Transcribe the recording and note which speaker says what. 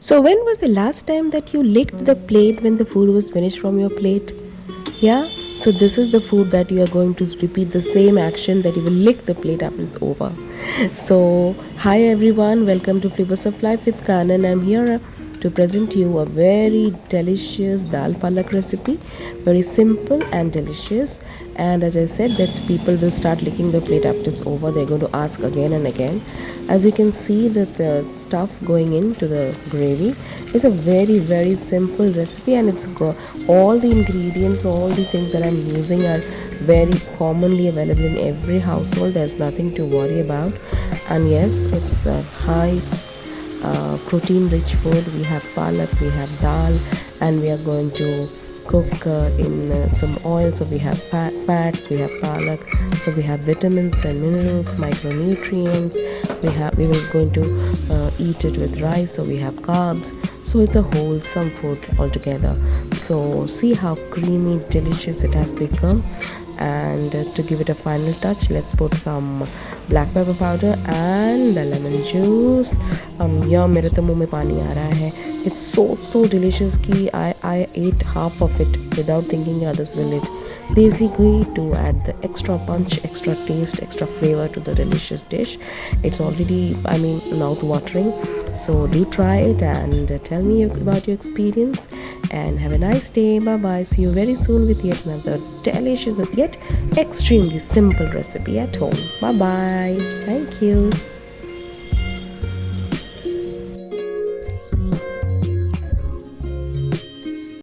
Speaker 1: So, when was the last time that you licked the plate when the food was finished from your plate? Yeah? So, this is the food that you are going to repeat the same action that you will lick the plate after it's over. So, hi everyone, welcome to Flavors of Life with Kanan. I'm here to present you a very delicious dal palak recipe, very simple and delicious. And as I said, that people will start licking the plate after it's over. They're going to ask again and again. As you can see, that the stuff going into the gravy is a very simple recipe, and it's got all the ingredients, all the things that I'm using are very commonly available in every household. There's nothing to worry about. And yes, it's a high protein rich food. We have palak, we have dal, and we are going to cook in some oil. So we have fat, we have palak, so we have vitamins and minerals, micronutrients. We were going to eat it with rice, so we have carbs. So it's a wholesome food altogether. So see how creamy, delicious it has become. And to give it a final touch, let's put some black pepper powder and the lemon juice. Yeah, मेरे तो मुंह में पानी आ रहा है. It's so delicious कि I ate half of it without thinking others will eat. Desi ghee to add the extra punch, extra taste, extra flavor to the delicious dish. It's already, I mean, mouth watering. So do try it and tell me about your experience. And have a nice day. Bye bye. See you very soon with yet another delicious yet extremely simple recipe at home. Bye bye. Thank you.